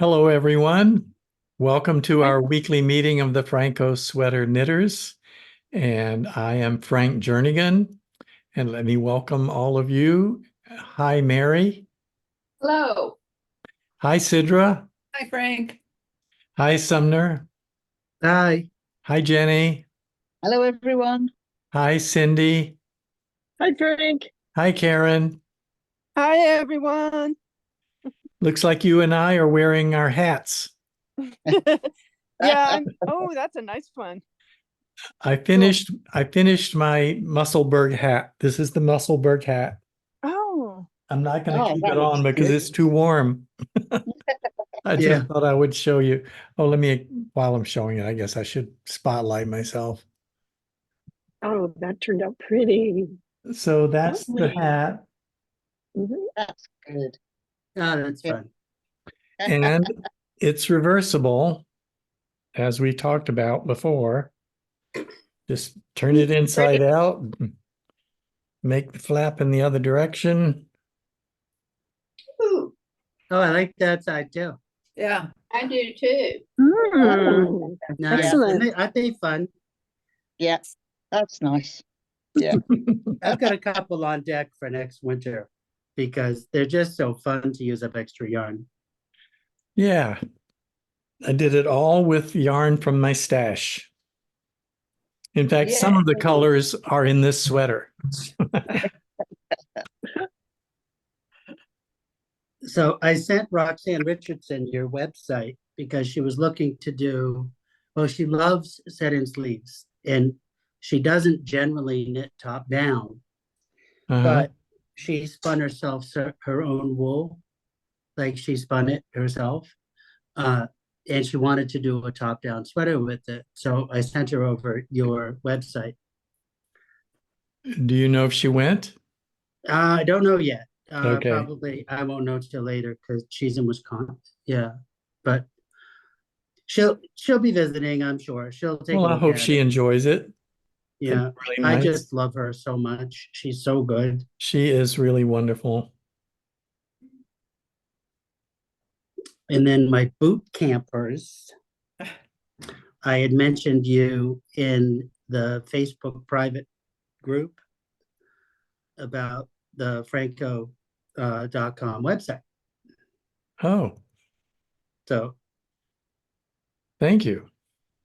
Hello, everyone. Welcome to our weekly meeting of the Phrancko Sweater Knitters. And I am Frank Jernigan. And let me welcome all of you. Hi, Mary. Hello. Hi, Sidra. Hi, Frank. Hi, Sumner. Hi. Hi, Jenny. Hello, everyone. Hi, Cindy. Hi, Frank. Hi, Karen. Hi, everyone. Looks like you and I are wearing our hats. Yeah, oh, that's a nice one. I finished my Musselburgh hat. This is the Musselburgh hat. Oh, I'm not going to Oh, keep that it on looks because good. it's too warm. I just Yeah. thought I would show you. Oh, while I'm showing it, I guess I should spotlight myself. Oh, that turned out pretty. So that's the Lovely. hat. That's good. Oh, that's Yeah. fun. And it's reversible, as we talked about before. Just turn it inside out, make the flap in the other direction. Ooh, Oh, I like that side too. yeah, I do too. Mm, Nice. Excellent. I'd be fun. Yes, that's nice. Yeah. I've got a couple on deck for next winter because they're just so fun to use up extra yarn. Yeah, I did it all with yarn from my stash. In fact, some of the colors are in this sweater. So I sent Roxanne Richardson your website because she was looking to do, well, she loves set-in sleeves and she doesn't generally knit top down, but she spun herself her own wool, like she spun it herself. And she wanted to do a top-down sweater with it. So I sent her over your website. Do you know if she went? I don't know yet. Okay. Probably I won't know till later because she's in Wisconsin. Yeah, but she'll be visiting. I'm sure she'll take. Well, a I look hope at she it. enjoys it. Yeah, Really I nice. just love her so much. She's so good. She is really wonderful. And then my boot campers. I had mentioned you in the Facebook private group about the Phrancko.com website. Oh, So thank you.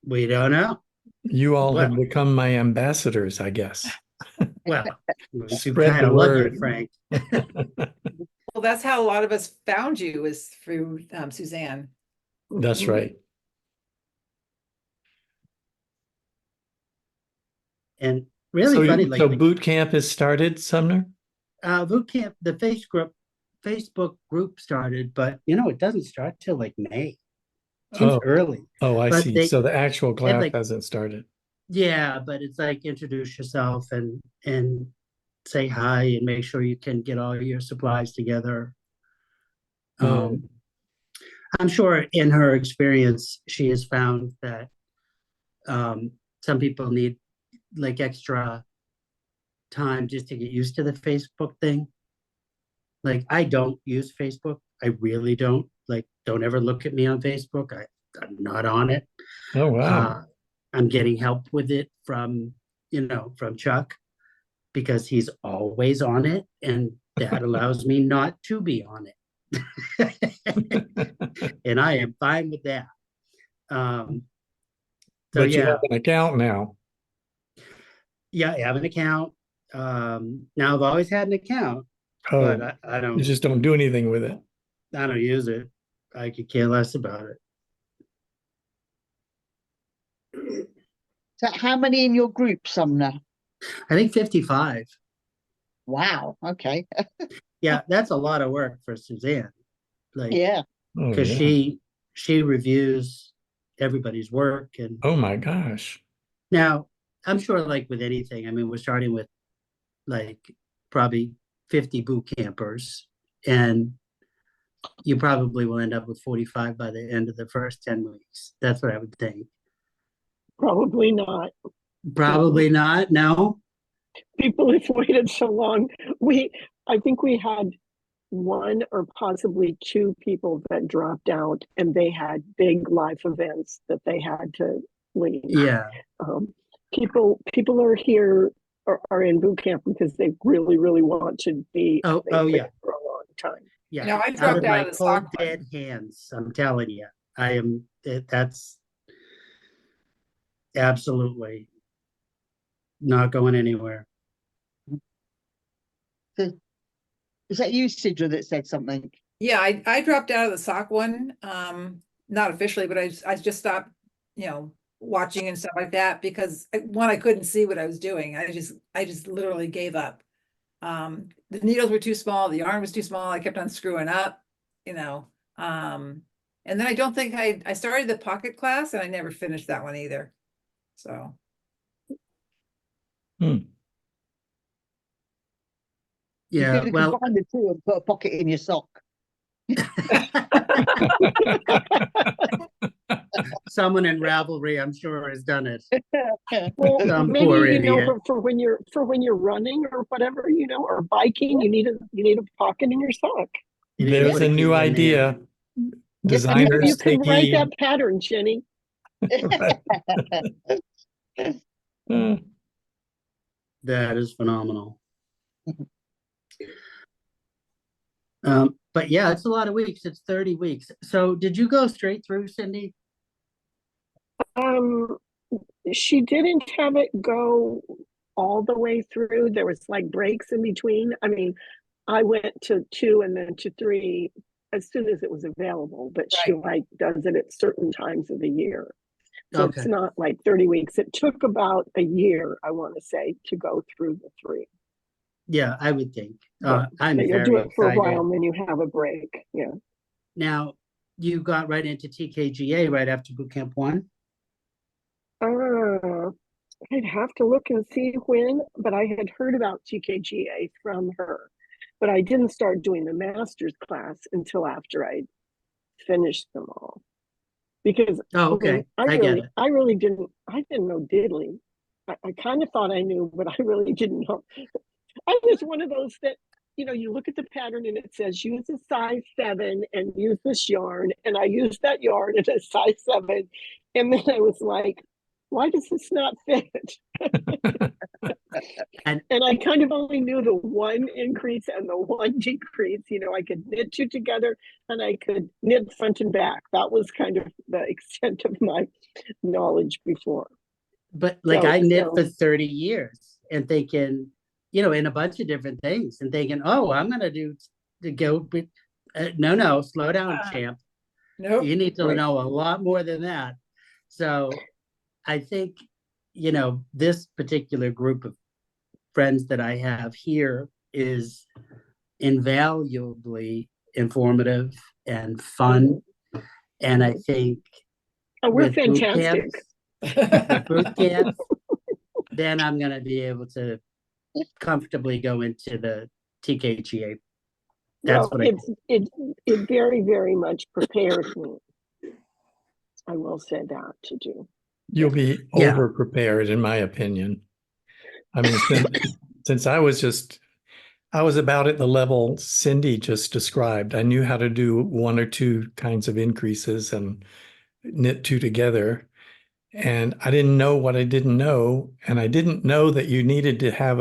we don't know. You all have Well. become my ambassadors, I guess. Well, you Spread kind the of love word. it, Frank. Well, that's how a lot of us found you, is through Suzanne. That's right. And really funny, like so boot camp has started, Sumner? boot camp, the Facebook group started, but it doesn't start till like May. Seems early. Oh, I But see. they- So the actual class like- hasn't started. Yeah, but it's like introduce yourself and say hi and make sure you can get all your supplies together. Oh. I'm sure in her experience, she has found that some people need like extra time just to get used to the Facebook thing. Like I don't use Facebook. I really don't. Like, don't ever look at me on Facebook. I'm not on it. Oh, wow. I'm getting help with it from Chuck because he's always on it, and that allows me not to be on it. And I am fine with that. But you have an account now. Yeah, I have an account. Now I've always had an account, Oh, but I don't. you just don't do anything with it. I don't use it. I could care less about it. So how many in your group, Sumner? I think 55. Wow. Okay. Yeah, that's a lot of work for Suzanne. Like, Yeah. Oh, because yeah. she reviews everybody's work. And Oh my gosh. now I'm sure, like with anything, I mean, we're starting with like probably 50 boot campers, and you probably will end up with 45 by the end of the first 10 weeks. That's what I would think. probably not. Probably not. No. People have waited so long. I think we had one or possibly two people that dropped out, and they had big life events that they had to leave. Yeah. People are here are in boot camp because they really want to be. Oh, they've oh, been yeah. for a long time. Yeah. No, I Out dropped of out my of the cold sock one. dead hands, I'm telling you, that's absolutely not going anywhere. Is that you, Sidra, that said something? Yeah, I dropped out of the sock one, not officially, but I just stopped, watching and stuff like that because one, I couldn't see what I was doing. I just literally gave up. The needles were too small, the yarn was too small. I kept on screwing up, and then I don't think I started the pocket class and I never finished that one either. So Yeah, You could well, combine the two and put a pocket in your sock. someone in Ravelry, I'm sure, has done it. Well, Some maybe poor idiot. for when you're running or whatever, or biking, you need a pocket in your sock. You need to There's put a key new in there. idea. You Designers can take write heed. that pattern, Jenny. Uh, That is phenomenal. But yeah, it's a lot of weeks. It's 30 weeks. So did you go straight through, Cindy? She didn't have it go all the way through. There was like breaks in between. I mean, I went to 2 and then to 3 as soon as it was available, but she like does it at certain times of the year. So Okay. it's not like 30 weeks. It took about a year, I want to say, to go through the 3. Yeah, I would think. But I'm you'll very do it for a excited. while and then you have a break. Yeah. Now, you got right into TKGA right after Boot Camp 1? I'd have to look and see when, but I had heard about TKGA from her. But I didn't start doing the master's class until after I finished them all. Because Oh, okay. I get it. I didn't know diddly. I kind of thought I knew, but I really didn't know. I was one of those that, you look at the pattern and it says use a size 7 and use this yarn. And I used that yarn in a size 7. And then I was like, why does this not fit? And I kind of only knew the one increase and the one decrease. I could knit 2 together and I could knit front and back. That was kind of the extent of my knowledge before. But like I knit So- for 30 years and thinking, in a bunch of different things and thinking, oh, I'm going to go. No, slow down, champ. nope. You need to Right. know a lot more than that. So I think, this particular group of friends that I have here is invaluably informative and fun. And I think Oh, we're with boot fantastic. camps, then I'm going to be able to comfortably go into the TKGA. That's what I think. It very, very much prepares me. I will say that to do. You'll be Yeah. over prepared, in my opinion. I mean, since I was about at the level Cindy just described. I knew how to do 1 or 2 kinds of increases and knit 2 together. And I didn't know what I didn't know. And I didn't know that you needed to have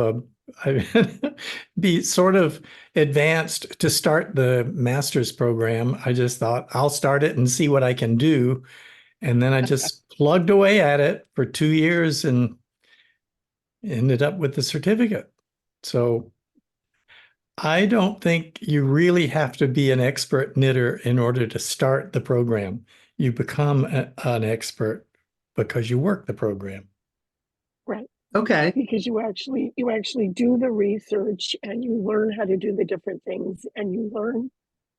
be sort of advanced to start the master's program. I just thought I'll start it and see what I can do. And then I just plugged away at it for 2 years and ended up with the certificate. So I don't think you really have to be an expert knitter in order to start the program. You become an expert because you work the program. Right. Okay. Because you actually do the research and you learn how to do the different things and you learn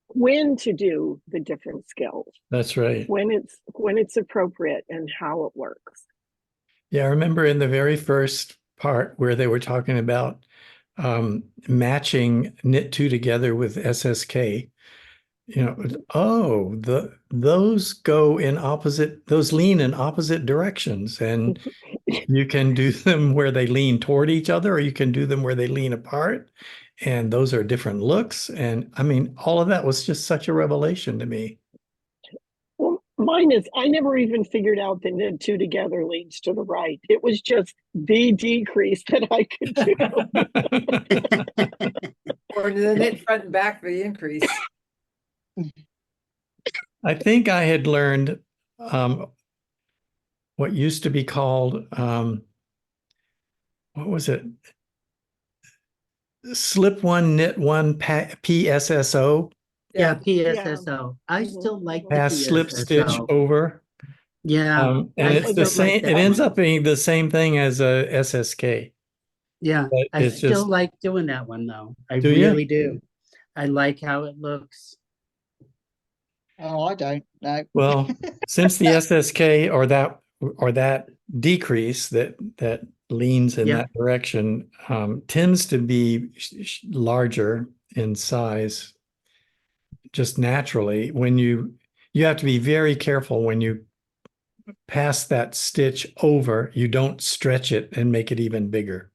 when to do the different skills, That's right. when it's appropriate and how it works. Yeah, I remember in the very first part where they were talking about matching knit 2 together with SSK. Those lean in opposite directions, and you can do them where they lean toward each other, or you can do them where they lean apart. and those are different looks. And I mean, all of that was just such a revelation to me. Well, mine is, I never even figured out that knit two together leads to the right. It was just the decrease that I could do. Or the knit front and back for the increase. I think I had learned what used to be called, what was it? Slip one, knit one, PSSO, Yeah, PSSO. I Mhm. still like the pass, slip, stitch, PSSO. over. Yeah, And I it's the still like same, that it ends one. up being the same thing as a SSK. Yeah, But I it's still just, like doing that one though. I Do ya? really do. I like how it looks. Oh, I don't know. well, since the SSK or that decrease that leans in Yeah. that direction tends to be larger in size just naturally. When you have to be very careful when you pass that stitch over, you don't stretch it and make it even bigger.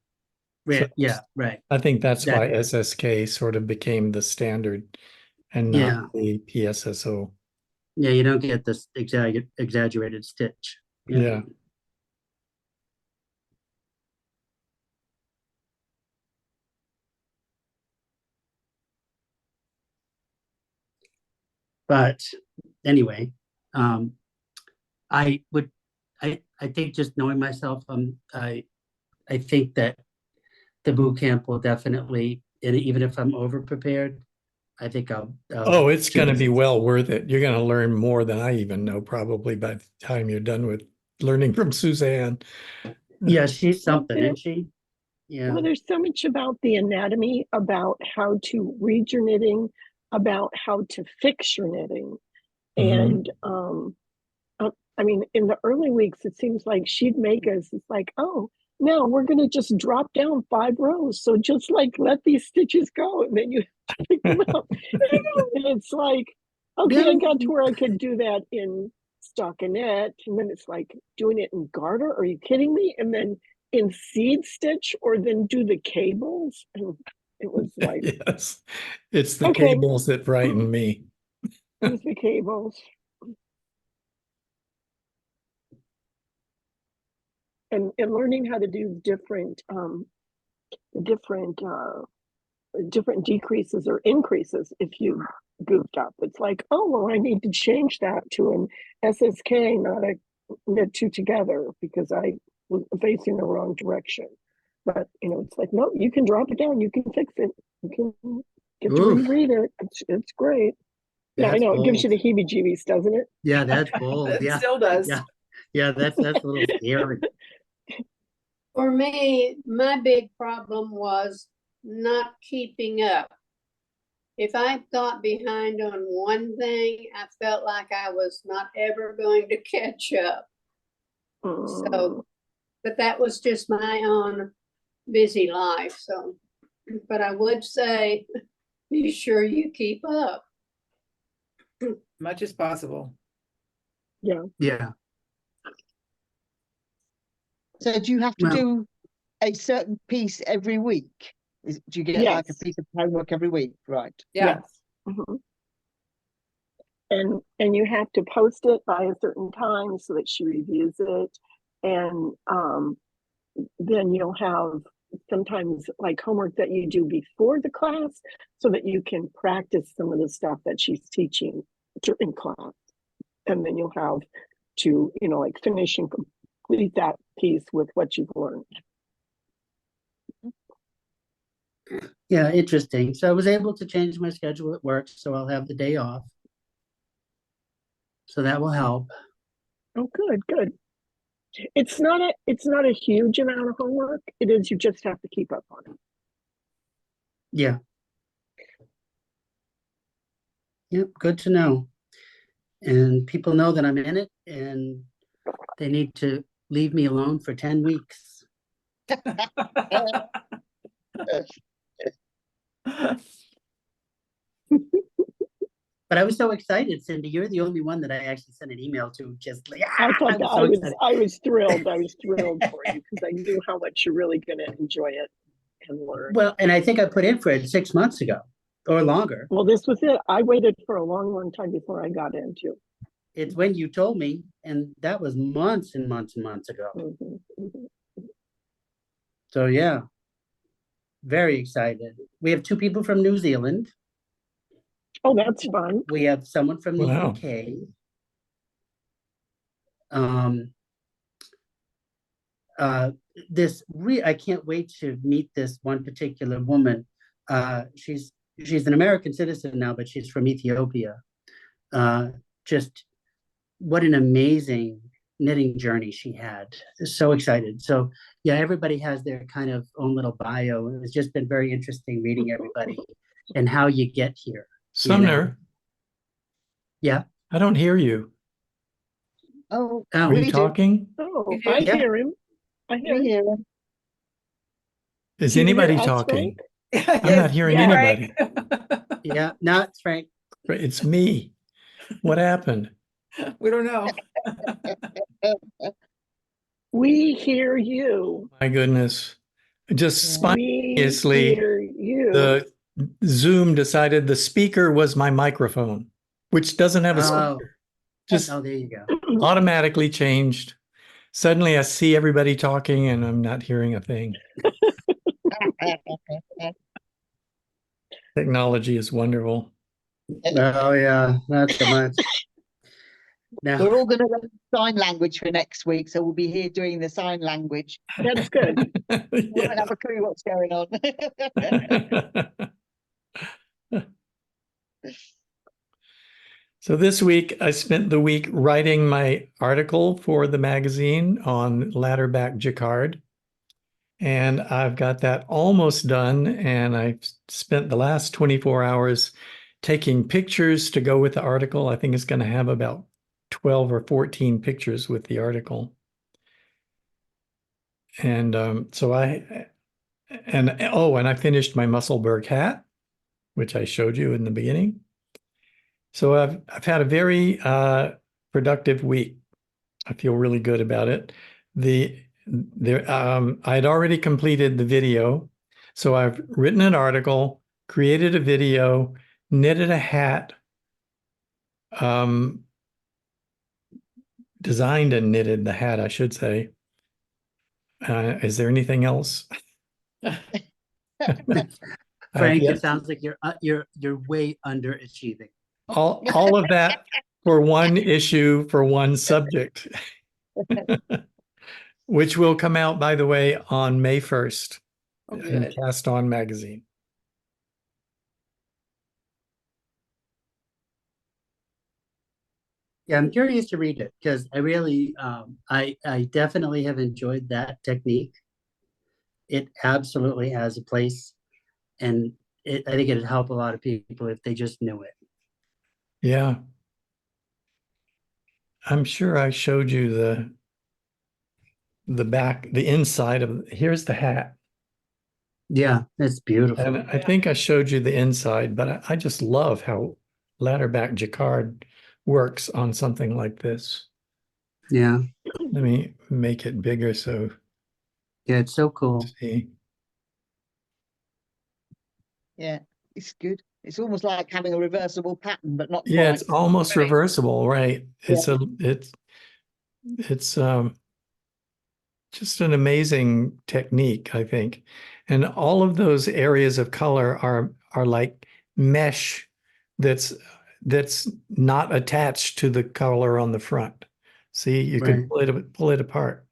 Right, yeah, right. I think that's why Exactly. SSK sort of became the standard and Yeah. not the PSSO. Yeah, you don't get this exaggerated stitch. Yeah. But anyway, I would, I think just knowing myself, I think that the boot camp will definitely, and even if I'm over prepared, I think I'll Oh, it's going to choose- be well worth it. You're going to learn more than I even know probably by the time you're done with learning from Suzanne. Yeah, she's Well, something, there- isn't she? Yeah, Well, there's so much about the anatomy, about how to read your knitting, about how to fix your knitting. Mhm. And I mean, in the early weeks, it seems like she'd make us, it's like, oh, now we're going to just drop down 5 rows. So just like let these stitches go and then you pick them up. And it's like, okay, I got to where I could do that in stockinette. And then it's like doing it in garter. Are you kidding me? And then in seed stitch, or then do the cables. And it was like, Yes, it's the okay, cables that frighten me. it was the cables. And learning how to do different different decreases or increases if you goofed up. It's like, oh well, I need to change that to an SSK, not a knit two together, because I was facing the wrong direction. But it's like, no, you can drop it down, you can fix it, you can get to Oof. reread it. It's great. Yeah, I that's know, it gives you bold. the heebie-jeebies, doesn't it? Yeah, that's bold. It Yeah, still does. yeah, yeah. That's a little scary. For me, my big problem was not keeping up. If I got behind on one thing, I felt like I was not ever going to catch up. So, but that was just my own busy life. So, but I would say, be sure you keep up. Much as possible. Yeah. So do you have to Well- do a certain piece every week? Do you get like a Yes. piece of homework every week? Right. Yeah. Yes. Mhm. And you have to post it by a certain time so that she reviews it. And then you'll have sometimes like homework that you do before the class so that you can practice some of the stuff that she's teaching in class. And then you'll have to, like finish and complete that piece with what you've learned. Yeah, interesting. So I was able to change my schedule at work, so I'll have the day off. So that will help. Oh, good. It's not a huge amount of homework. It is, you just have to keep up on it. Yeah. Yep, good to know. And people know that I'm in it and they need to leave me alone for 10 weeks. But I was so excited, Cindy. You're the only one that I actually sent an email to. Just like, I thought I'm that so excited. I was thrilled. I was thrilled for you because I knew how much you're really going to enjoy it. and learn. Well, and I think I put in for it 6 months ago or longer. Well, this was it. I waited for a long, long time before I got into. It's when you told me, and that was months and months and months ago. Mhm, mhm. So yeah, very excited. We have 2 people from New Zealand. Oh, that's fun. We have someone from the Wow. UK. Um, I can't wait to meet this one particular woman. She's an American citizen now, but she's from Ethiopia. Just what an amazing knitting journey she had. So excited. So yeah, everybody has their kind of own little bio. It's just been very interesting reading everybody and how you get here. Sumner, Yeah. I don't hear you. Oh, Oh, Are you we do. talking? Oh, You I do? Yeah. hear him. I hear We him. hear him. Is Do you hear anybody us, talking? Frank? I'm not hearing Yeah. anybody. yeah. No, it's Frank. It's me. What happened? We don't know. We hear you. My goodness. Just Yeah. We spontaneously, hear you. the Zoom decided the speaker was my microphone, which doesn't have a Oh, speaker. Just oh, there you go. automatically changed. Suddenly I see everybody talking and I'm not hearing a thing. Technology is wonderful. Oh yeah, not so much. Now, We're all going to learn sign language for next week, so we'll be here doing the sign language. That's good. We won't Yeah. have a clue what's going on. So this week, I spent the week writing my article for the magazine on Ladderback Jacquard. And I've got that almost done. And I spent the last 24 hours taking pictures to go with the article. I think it's going to have about 12 or 14 pictures with the article. And and I finished my Musselburgh hat, which I showed you in the beginning. So I've had a very productive week. I feel really good about it. I had already completed the video, so I've written an article, created a video, knitted a hat, designed and knitted the hat, I should say. Is there anything else? Frank, yet it sounds like you're way underachieving. all of that for one issue for one subject, which will come out, by the way, on May 1st Oh, in good. Cast On magazine. Yeah, I'm curious to read it because I really, I definitely have enjoyed that technique. It absolutely has a place, and I think it'd help a lot of people if they just knew it. Yeah. I'm sure I showed you the back, the inside of, here's the hat. Yeah, it's beautiful. And I think I showed you the inside, but I just love how Ladderback Jacquard works on something like this. Yeah, Let me make it bigger so yeah, it's so cool. see. Yeah, it's good. It's almost like having a reversible pattern, but not Yeah, quite. it's almost Right. reversible, right? It's just an amazing technique, I think. And all of those areas of color are like mesh that's not attached to the color on the front. See, you can Right. pull it apart.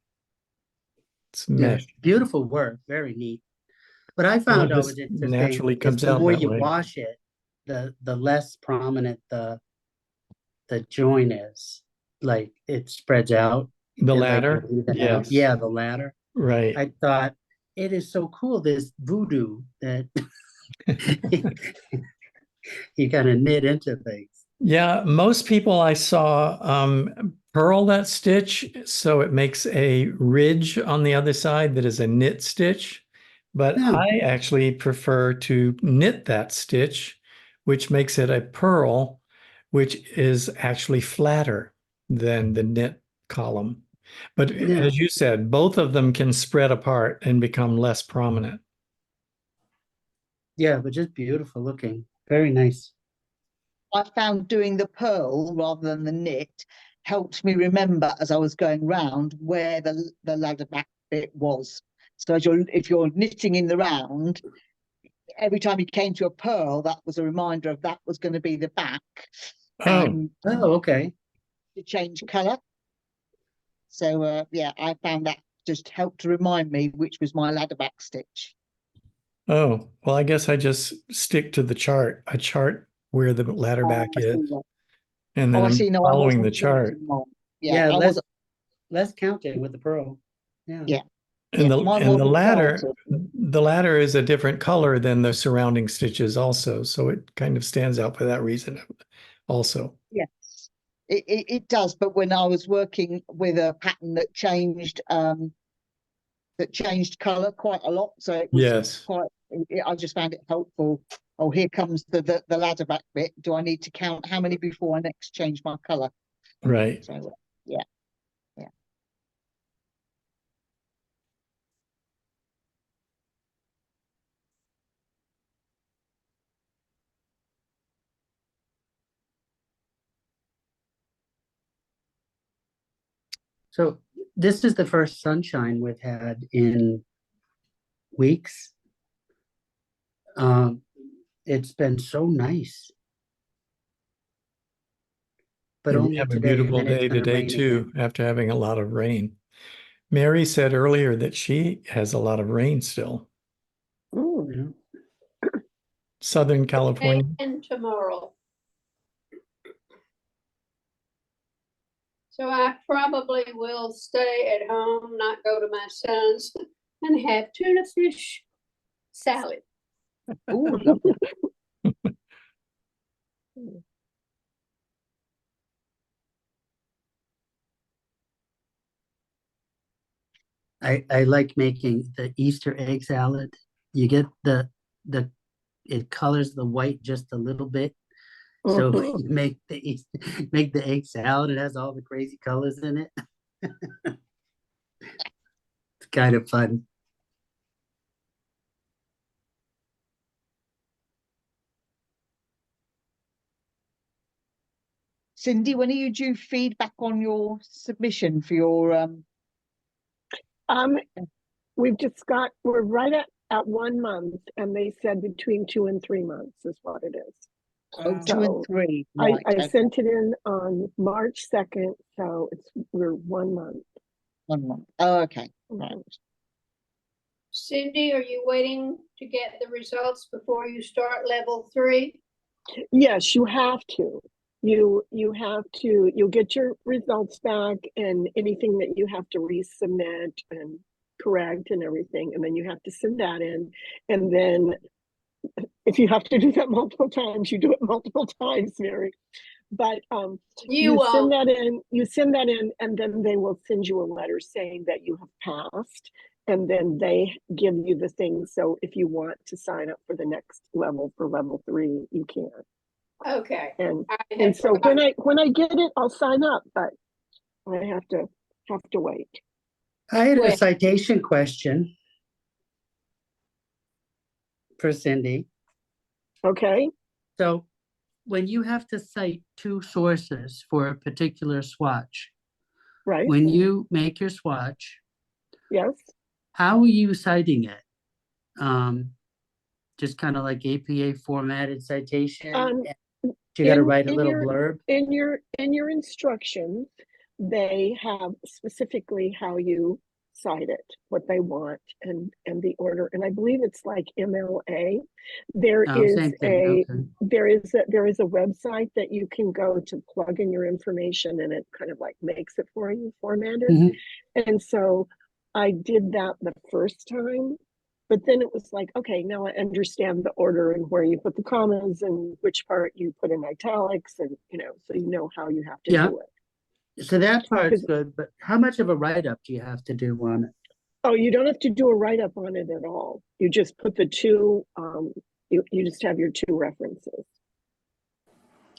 It's Yeah, mesh. beautiful work, very neat. What I Well, found it always just interesting naturally is comes the out more that you way. wash it, the less prominent the joint is. Like it spreads out. The Like ladder, you even out. yes, Yeah, the ladder. right. I thought it is so cool, this voodoo that you kind of knit into things. Yeah, most people I saw purl that stitch so it makes a ridge on the other side that is a knit stitch. But Yeah. I actually prefer to knit that stitch, which makes it a purl, which is actually flatter than the knit column. But Yeah. as you said, both of them can spread apart and become less prominent. Yeah, but just beautiful looking. Very nice. I found doing the purl rather than the knit helped me remember as I was going round where the ladder back bit was. So if you're knitting in the round, every time you came to a purl, that was a reminder of that was going to be the back. Oh, And Oh, okay. to change colour. So yeah, I found that just helped to remind me which was my ladder back stitch. oh, well, I guess I just stick to the chart. I chart where the ladder back I see is, that. and then Oh, I I'm see. No, I following the wasn't chart. counting mine. Yeah, I less wasn't. less counting with the pearl. Yeah. Yeah. And Yeah, mine the wasn't ladder, counted. the ladder is a different color than the surrounding stitches also, so it kind of stands out for that reason also. Yes, it does. But when I was working with a pattern that changed colour quite a lot, so it was Yes, quite. I just found it helpful. Oh, here comes the ladder back bit. Do I need to count how many before I next change my colour? right. So yeah, yeah. So this is the first sunshine we've had in weeks. It's been so nice. But And we only have a today, and beautiful then it's day gonna today rain too, again. after having a lot of rain. Mary said earlier that she has a lot of rain still. Ooh. Yeah. Southern California. And tomorrow. So I probably will stay at home, not go to my son's, and have tuna fish salad. Ooh, lovely. I like making the Easter egg salad. You get it colors the white just a little bit. So Mhm. you make the egg salad, it has all the crazy colors in it. It's kind of fun. Cindy, when are you due feedback on your submission for your Um, we're right at 1 month, and they said between 2 and 3 months is what it is. 2 and So 3? I Right. Okay. sent it in on March 2nd, so we're 1 month. 1 month. Oh, okay. Right. Mhm. Cindy, are you waiting to get the results before you start level 3? Yes, you have to. You have to. You'll get your results back, and anything that you have to resubmit and correct and everything, and then you have to send that in. And then, if you have to do that multiple times, you do it multiple times, Mary. But You send won't. that in. You send that in, and then they will send you a letter saying that you have passed. And then they give you the thing. So if you want to sign up for the next level for level 3, you can. Okay. And I and had so forgotten. when I get it, I'll sign up, but I have to wait. I had a Well- citation question for Cindy. Okay, So when you have to cite 2 sources for a particular swatch, right? when you make your swatch, Yes. how are you citing it? Just kind of like APA formatted citation? Um, You got to in write a in little your blurb? in your instructions, they have specifically how you cite it, what they want, and the order. And I believe it's like MLA. There Oh, is same thing. Okay. there is a website that you can go to plug in your information, and it kind of like makes it for you formatted. Mhm. And so I did that the first time, but then it was like, okay, now I understand the order and where you put the commas and which part you put in italics, and so you know how you have to Yeah. do it. So that part's 'Cause- good, but how much of a write-up do you have to do on it? Oh, you don't have to do a write-up on it at all. You just put the two, you just have your 2 references.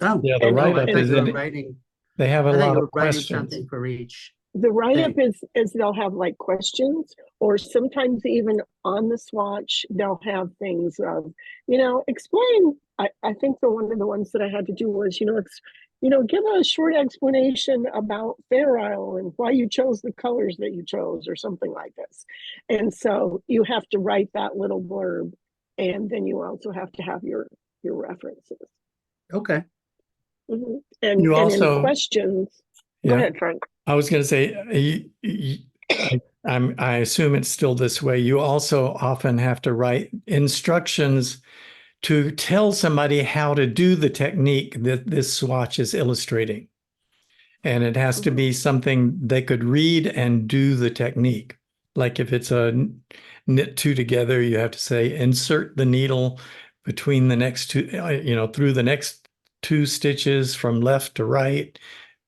Oh, Yeah, the no, I write-up thought is you were in, writing, they have a I thought lot you of were writing questions. something for each. the write-up is they'll have like questions, or sometimes even on the swatch, they'll have things of, explain. I think one of the ones that I had to do was, give a short explanation about Fair Isle and why you chose the colors that you chose, or something like this. And so you have to write that little blurb, and then you also have to have your references. Okay. Mm-hmm. And You in also- questions. Yeah. Go ahead, Frank. I was going to say, I assume it's still this way. You also often have to write instructions to tell somebody how to do the technique that this swatch is illustrating. And it has to be something they could read and do the technique. Like if it's a knit two together, you have to say, insert the needle between the next two, through the next two stitches from left to right,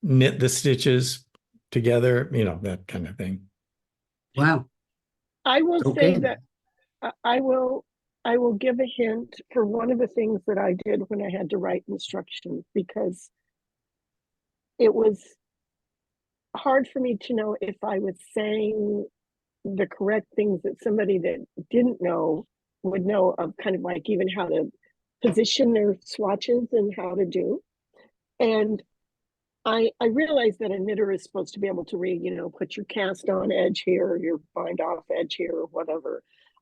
knit the stitches together, that kind of thing. Wow. I will Okay. say that I will give a hint for one of the things that I did when I had to write instructions, because it was hard for me to know if I was saying the correct things that somebody that didn't know would know, of kind of like even how to position their swatches and how to do. And I realized that a knitter is supposed to be able to read, put your cast on edge here, your bind off edge here, or whatever.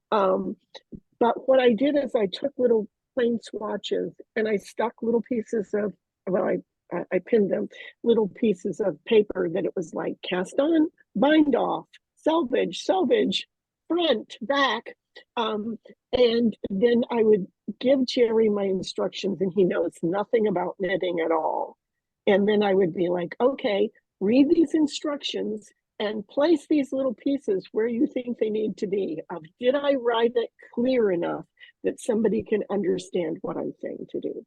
But what I did is I took little plain swatches and I stuck little pieces of, I pinned them, little pieces of paper that it was like cast on, bind off, selvage, front, back. And then I would give Jerry my instructions, and he knows nothing about knitting at all. And then I would be like, okay, read these instructions and place these little pieces where you think they need to be. Did I write it clear enough that somebody can understand what I'm saying to do?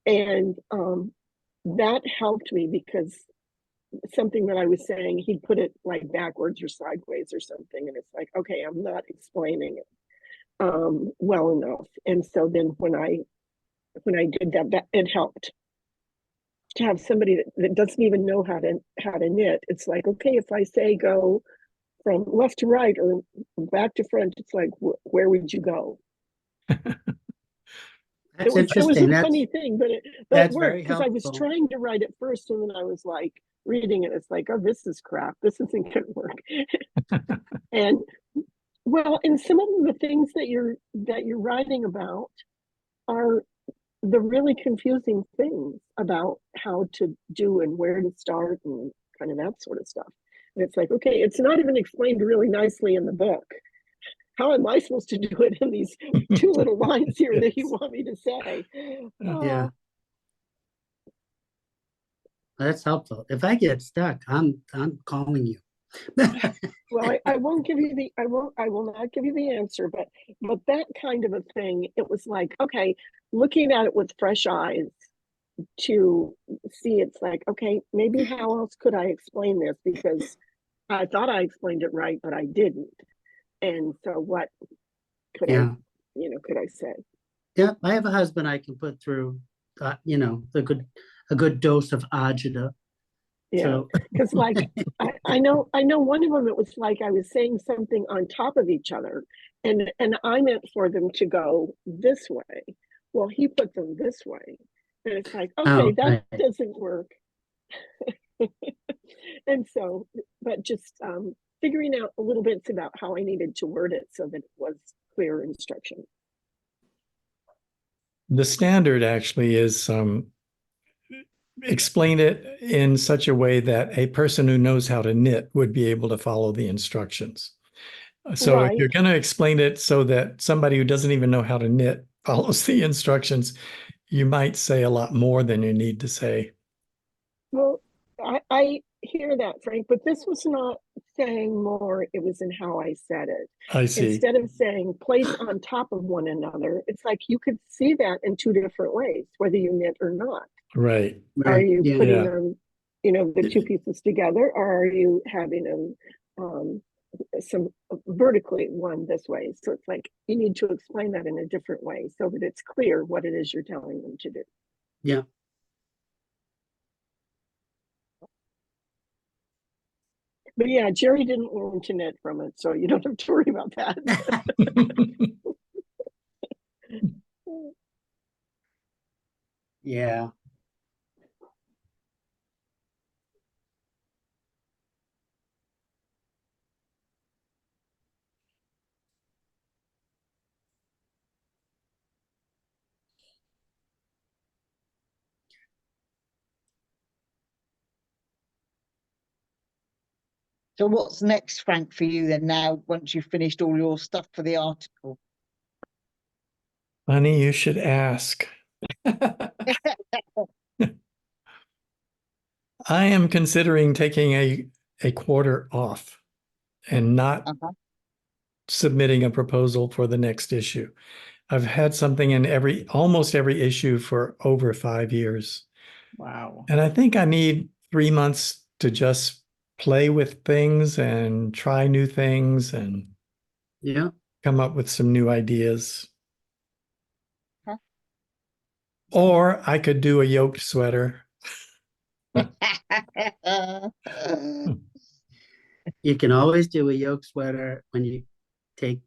And that helped me, because something that I was saying, he'd put it like backwards or sideways or something. And it's like, okay, I'm not explaining it well enough. And so then when I did that, it helped to have somebody that doesn't even know how to knit. It's like, okay, if I say go from left to right or back to front, it's like, where would you go? That's It was interesting. a funny thing, but it that's worked, very because I was helpful. trying to write it first, and then I was like reading it. It's like, oh, this is crap. This isn't going to work. And and some of the things that you're writing about are the really confusing things about how to do and where to start and kind of that sort of stuff. And it's like, okay, it's not even explained really nicely in the book. How am I supposed to do it in these two little lines here that you want me to say? Yeah. That's helpful. If I get stuck, I'm calling you. Well, I won't give you I will not give you the answer, but that kind of a thing, it was like, okay, looking at it with fresh eyes to see, it's like, okay, maybe how else could I explain this? Because I thought I explained it right, but I didn't. And so what could could I say? Yeah, I have a husband I can put through, a good dose of agita. Yeah, So because like I know one of them, it was like I was saying something on top of each other, and I meant for them to go this way. Well, he put them this way, and it's like, okay, that right. doesn't work. And so, but just figuring out a little bits about how I needed to word it so that it was clear instruction. The standard actually is explain it in such a way that a person who knows how to knit would be able to follow the instructions. So Right. if you're going to explain it so that somebody who doesn't even know how to knit follows the instructions, you might say a lot more than you need to say. Well, I hear that, Frank, but this was not saying more, it was in how I said it. I see. Instead of saying place on top of one another, it's like you could see that in two different ways, whether you knit or not. Right. Are you Yeah. putting them, the two pieces together, or are you having them some vertically one this way? So it's like you need to explain that in a different way so that it's clear what it is you're telling them to do. Yeah. But yeah, Jerry didn't learn to knit from it, so you don't have to worry about that. Yeah. So what's next, Frank, for you then now, once you've finished all your stuff for the article? Honey, you should ask. I am considering taking a quarter off and not Uh-huh. submitting a proposal for the next issue. I've had something in almost every issue for over 5 years. Wow. And I think I need 3 months to just play with things and try new things and Yeah. come up with some new ideas. Huh. Or I could do a yoked sweater. You can always do a yoke sweater when you take,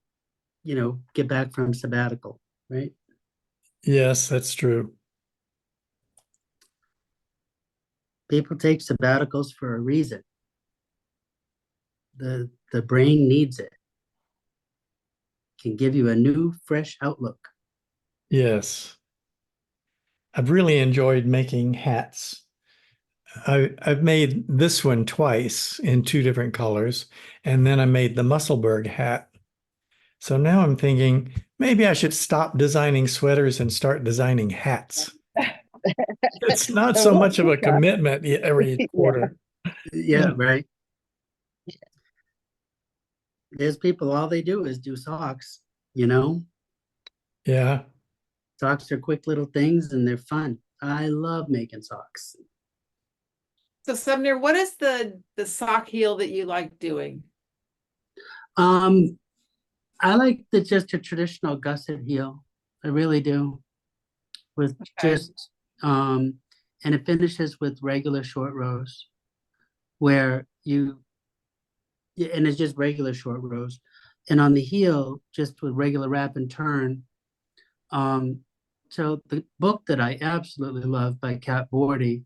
get back from sabbatical, right? Yes, that's true. People take sabbaticals for a reason. The brain needs it. Can give you a new, fresh outlook. Yes. I've really enjoyed making hats. I've made this one twice in 2 different colors, and then I made the Musselburgh hat. So now I'm thinking maybe I should stop designing sweaters and start designing hats. It's not so much of a commitment every quarter. Yeah, right. There's people, all they do is do socks, Yeah. Socks are quick little things and they're fun. I love making socks. So Sumner, what is the sock heel that you like doing? I like just a traditional gusset heel. I really do. With just and it finishes with regular short rows where and it's just regular short rows. And on the heel, just with regular wrap and turn. So the book that I absolutely love by Kat Bordy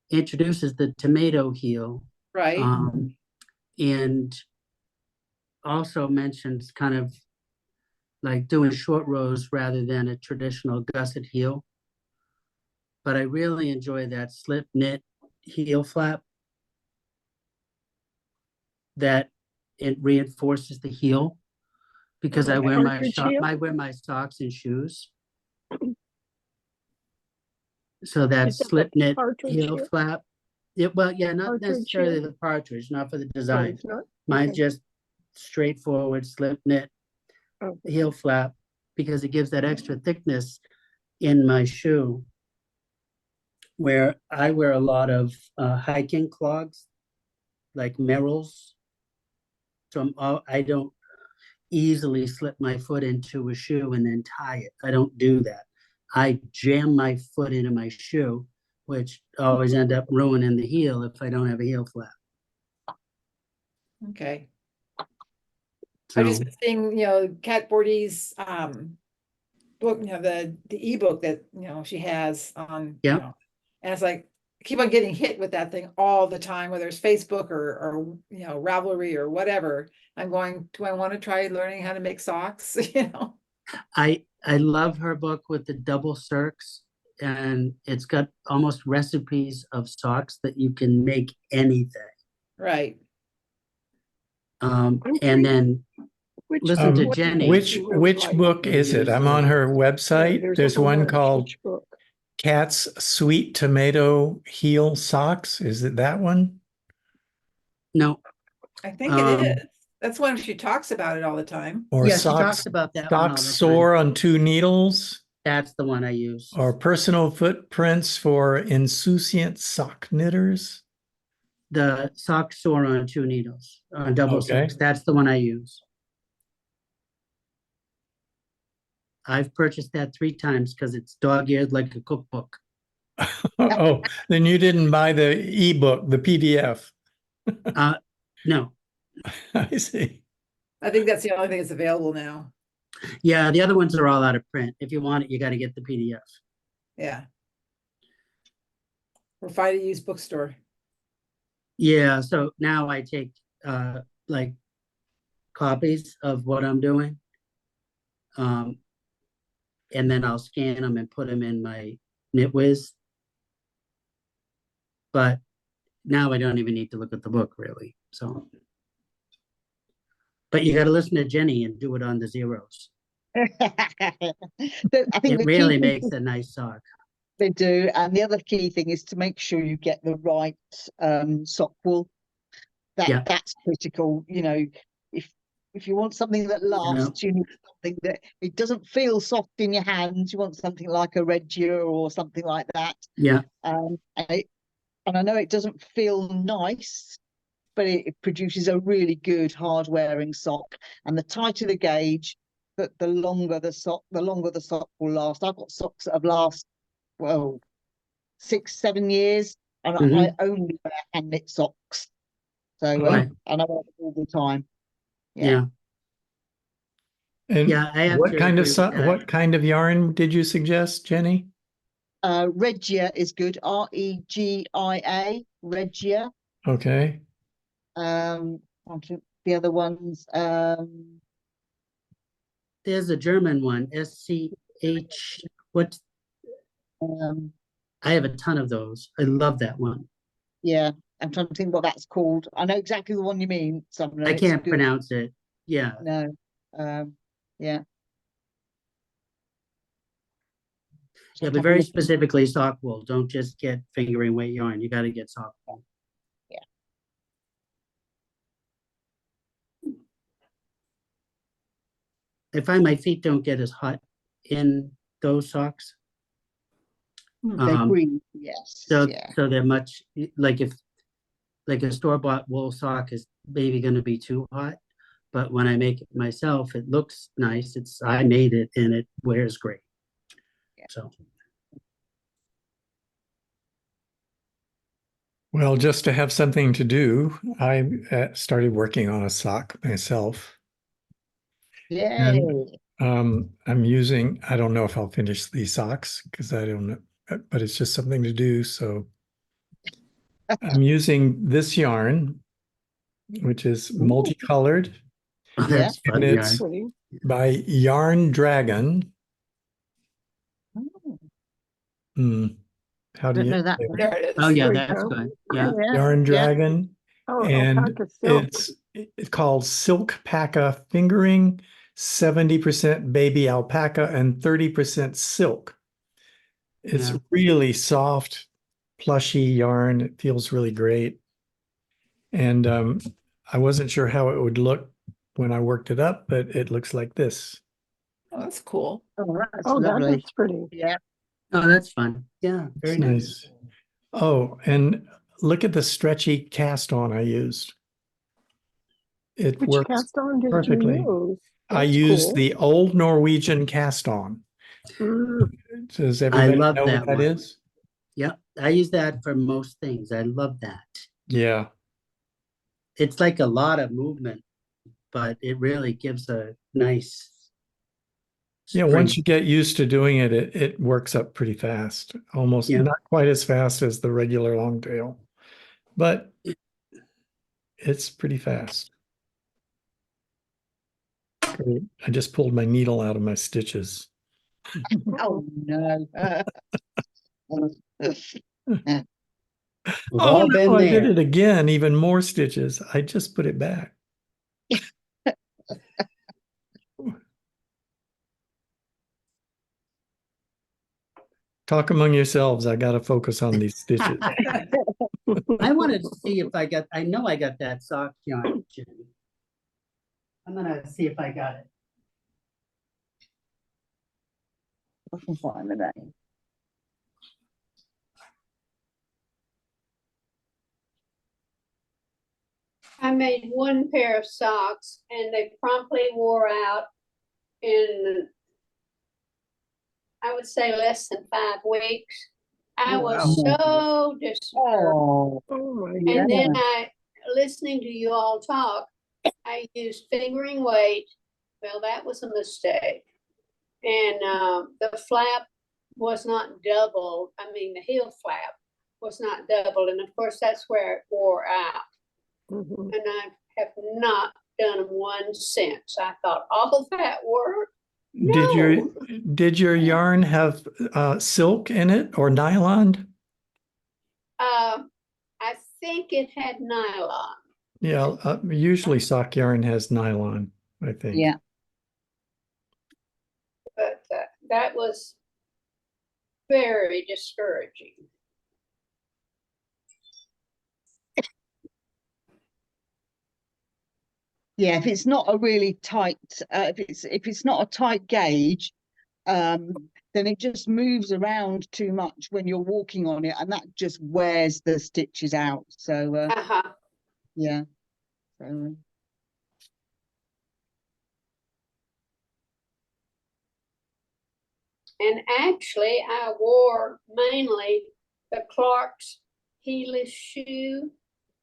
introduces the tomato heel. Right. And also mentions kind of like doing short rows rather than a traditional gusset heel. But I really enjoy that slip knit heel flap that it reinforces the heel because I wear my socks and shoes. So that slip knit heel flap. Not necessarily the partridge, not for the design. Mine's just straightforward slip knit heel flap because it gives that extra thickness in my shoe where I wear a lot of hiking clogs like Merrell's. So I don't easily slip my foot into a shoe and then tie it. I don't do that. I jam my foot into my shoe, which always end up ruining the heel if I don't have a heel flap. Okay. So, I've just been seeing, Kat Bordy's book, the ebook that she has on, yeah. And it's like I keep on getting hit with that thing all the time, whether it's Facebook or Ravelry or whatever. I'm going, do I want to try learning how to make socks? I love her book with the double circs, and it's got almost recipes of socks that you can make anything. Right. And then listen to Jenny. Which book is it? I'm on her website. There's one called Cat's Sweet Tomato Heel Socks. Is it that one? No. I think it is. That's when she talks about it all the time. Or yeah, she talks about that. Socks Soar on 2 Needles. That's the one I use. Or Personal Footprints for Insouciant Sock Knitters. The Socks Soar on 2 Needles, on double circs. That's the one I use. I've purchased that 3 times because it's dog-eared like a cookbook. Oh, then you didn't buy the ebook, the PDF. No. I see. I think that's the only thing that's available now. Yeah, the other ones are all out of print. If you want it, you got to get the PDF. Yeah. Or find a used bookstore. Yeah, so now I take like copies of what I'm doing. And then I'll scan them and put them in my NitWiz. But now I don't even need to look at the book really. So, but you got to listen to Jenny and do it on the zeros. I think It the really key makes a nice sock. they do, and the other key thing is to make sure you get the right sock wool. Yeah. That's critical. You know, if you want something that lasts, you need something that it doesn't feel soft in your hands. You want something like a Regia or something like that. Yeah. And I know it doesn't feel nice, but it produces a really good hard wearing sock. And the tighter the gauge, the longer the sock will last. I've got socks that have lasted, well, 6-7 years, and I only wear hand knit socks. So Right. and I wear them all the time. Yeah. And Yeah, I have what to kind of agree with that. what kind of yarn did you suggest, Jenny? Regia is good. Regia, Regia. Okay. The other ones. There's a German one, SCH. What? I have a ton of those. I love that one. Yeah, I'm trying to think what that's called. I know exactly the one you mean. Sumner. I It's can't good. pronounce it. Yeah. No. Yeah. Yeah, but very specifically sock wool. Don't just get fingering weight yarn. You got to get sock wool. Yeah. I find my feet don't get as hot in those socks. They breathe. Yes. So Yeah. so they're much like if like a store-bought wool sock is maybe going to be too hot, but when I make it myself, it looks nice. I made it and it wears great. Yeah. So. Well, just to have something to do, I started working on a sock myself. Yay. And, I'm using, I don't know if I'll finish these socks because I don't know, but it's just something to do. So I'm using this yarn, which is multicolored. Oh, that's And fun it's yarn. by Yarn Dragon. How do Don't you know that. There it is. Oh yeah, There we that's go. good. Yeah. Yarn Dragon? Oh, And alpaca silk. it's called Silk Paca Fingering, 70% baby alpaca and 30% silk. It's Yeah. really soft, plushy yarn. It feels really great. And I wasn't sure how it would look when I worked it up, but it looks like this. Oh, that's cool. Oh, that's Oh, that lovely. looks pretty. Yeah. Oh, that's fun. Yeah, very It's nice. Oh, and look at the stretchy cast on I used. It Which works cast on did perfectly. you use? I That's used cool. the old Norwegian cast on. Does everybody love know that what that one. is? Yeah, I use that for most things. I love that. Yeah. It's like a lot of movement, but it really gives a nice. Yeah, once spring. you get used to doing it, it works up pretty fast. Almost Yeah. not quite as fast as the regular long tail, but it's pretty fast. Great. I just pulled my needle out of my stitches. Oh no. We've Oh all been no, I did there. it again, even more stitches. I just put it back. Talk among yourselves. I got to focus on these stitches. I wanted to see if I know I got that sock yarn, Jenny. I'm gonna see if I got it. I can find the name. I made one pair of socks and they promptly wore out in, I would say, less than 5 weeks. I was so disturbed. Oh, Oh my And then goodness. I listening to you all talk, I used fingering weight. Well, that was a mistake. And the flap was not doubled. I mean, the heel flap was not doubled. And of course, that's where it wore out. Mhm. And I have not done them one since. I thought all that work. Did your yarn have silk in it or nylon? I think it had nylon. Yeah, usually sock yarn has nylon, I think. Yeah. But that was very discouraging. Yeah, if it's not a really tight, if it's not a tight gauge, then it just moves around too much when you're walking on it, and that just wears the stitches out. So yeah. So, And actually, I wore mainly the Clark's heelless shoe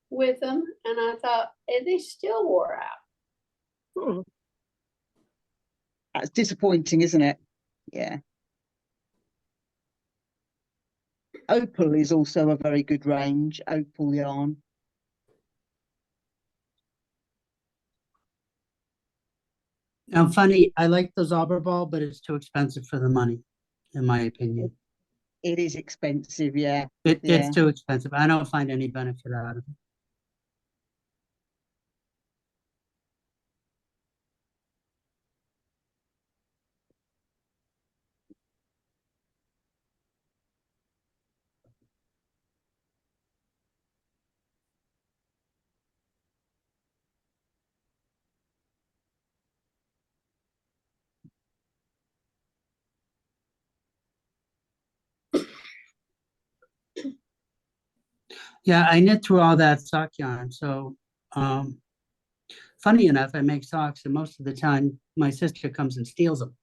with them, and I thought they still wore out. Mhm. that's disappointing, isn't it? Yeah. Opal is also a very good range, Opal yarn. Funny, I like those auber ball, but it's too expensive for the money, in my opinion. It is expensive, yeah. It's Yeah. too expensive. I don't find any benefit out of it. Yeah, I knit through all that sock yarn. So, funny enough, I make socks, and most of the time, my sister comes and steals them.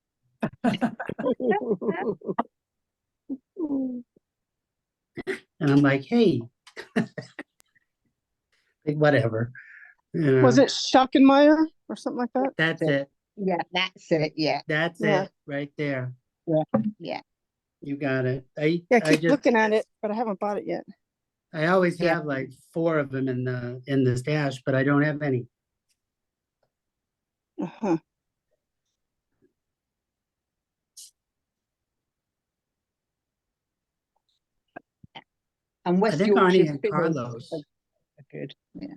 And I'm like, hey, like, whatever. You Was know, it Schockenmeyer or something like that? That's Yeah. it. Yeah, that's it. Yeah. That's Yeah. it right there. Yeah. You got it. Yeah, I keep looking at it, but I haven't bought it yet. I always Yeah. have like 4 of them in the stash, but I don't have any. Uh-huh. And I West think Arnie Yorkshire and fillers Carlos. are good. Yeah.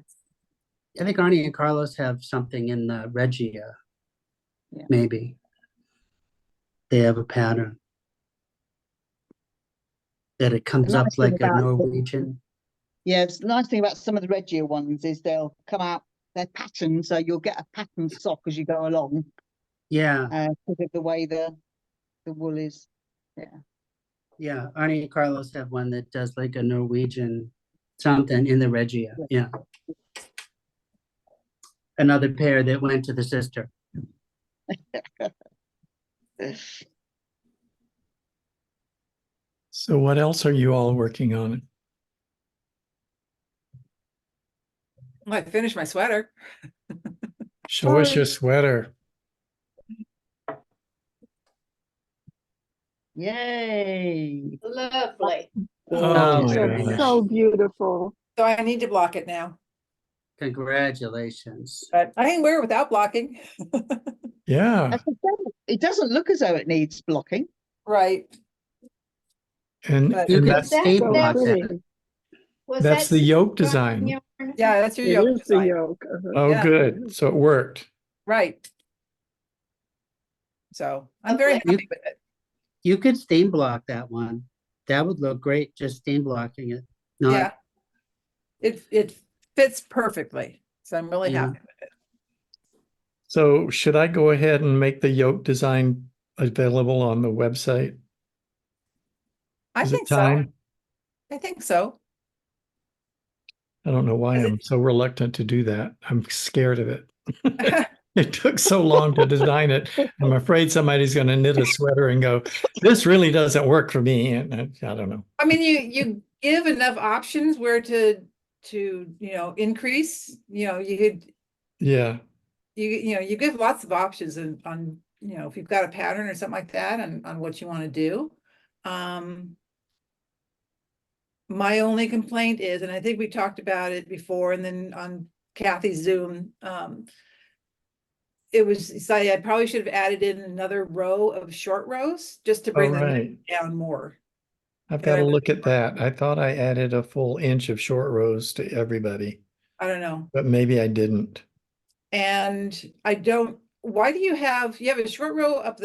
I think Arnie and Carlos have something in the Regia. Yeah. Maybe. They have a pattern that it comes The up nice thing like a about them- Norwegian. Yeah, the nice thing about some of the Regia ones is they'll come out, they're patterned, so you'll get a patterned sock as you go along, Yeah, because of the way the wool is. yeah. Arnie and Carlos have one that does like a Norwegian something in the Regia. Yeah. Another pair that went to the sister. So what else are you all working on? I finished my sweater. Show us your sweater. Yay! Lovely. Oh my very gosh. nice. So beautiful. So I need to block it now, Congratulations. but I can wear it without blocking. Yeah. It doesn't look as though it needs blocking. Right. And, But- You and could that's, stay So block pretty. that. Was that's that the yoke yarn design. yarn? Yeah, that's your It yoke is the design. yoke. Oh, Yeah. good. So it worked. Right. So I'm Okay. very happy with it. You could stain block that one. That would look great, just stain blocking it. Not, Yeah. It fits perfectly. So I'm really Yeah. happy with it. So should I go ahead and make the yoke design available on the website? I Is think it so. time? I think so. I don't know why Is it- I'm so reluctant to do that. I'm scared of it. It took so long to design it. I'm afraid somebody's going to knit a sweater and go, this really doesn't work for me. And I don't know. I mean, you give enough options where to to, increase, you could, Yeah. you give lots of options on, if you've got a pattern or something like that on what you want to do. My only complaint is, and I think we talked about it before, and then on Kathy's Zoom, it was decided I probably should have added in another row of short rows just to bring them right. down more. I've got to look at that. I thought I added a full inch of short rows to everybody, I don't know. but maybe I didn't. And why do you have a short row up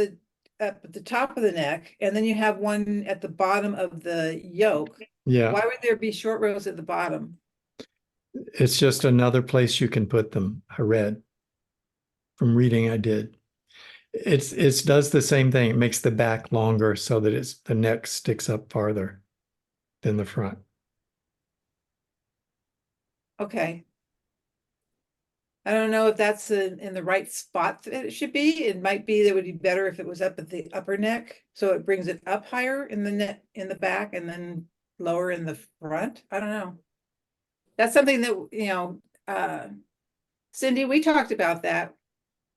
at the top of the neck, and then you have one at the bottom of the yoke? Yeah. Why would there be short rows at the bottom? It's just another place you can put them. I read from reading I did. It does the same thing. It makes the back longer so that the neck sticks up farther than the front. Okay. I don't know if that's in the right spot that it should be. It might be that it would be better if it was up at the upper neck, so it brings it up higher in the neck, in the back, and then lower in the front. I don't know. That's something that, Cindy, we talked about that,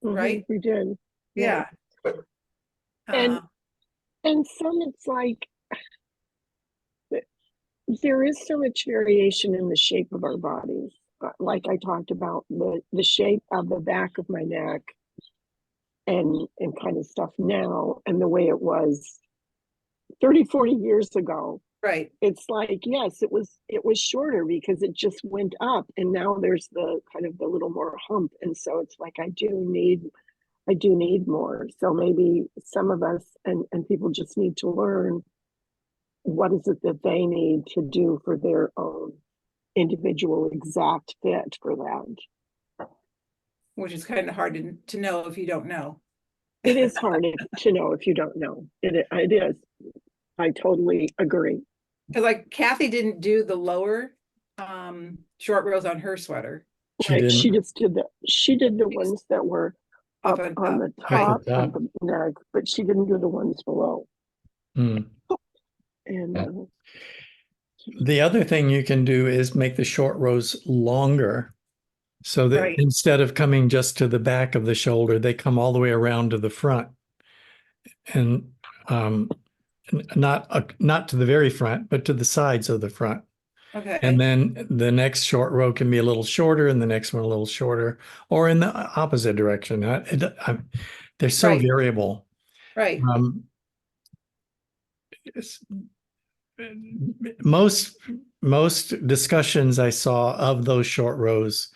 right? We did. Yeah. And some, it's like, there is so much variation in the shape of our bodies. Like I talked about, the shape of the back of my neck and kind of stuff now, and the way it was 30, 40 years ago. Right. It's like, yes, it was shorter because it just went up, and now there's the kind of the little more hump. And so it's like, I do need more. So maybe some of us and people just need to learn what is it that they need to do for their own individual exact fit for that. Which is kind of hard to know if you don't know. It is hard to know if you don't know. It is. I totally agree. Because like Kathy didn't do the lower short rows on her sweater. Right. She did the ones that were up on the top of the neck, but she didn't do the ones below. Mm. And the other thing you can do is make the short rows longer, so that instead of coming just to the back of the shoulder, they come all the way around to the front, and not to the very front, but to the sides of the front. Okay. And then the next short row can be a little shorter, and the next one a little shorter, or in the opposite direction. They're so variable. Right. Most discussions I saw of those short rows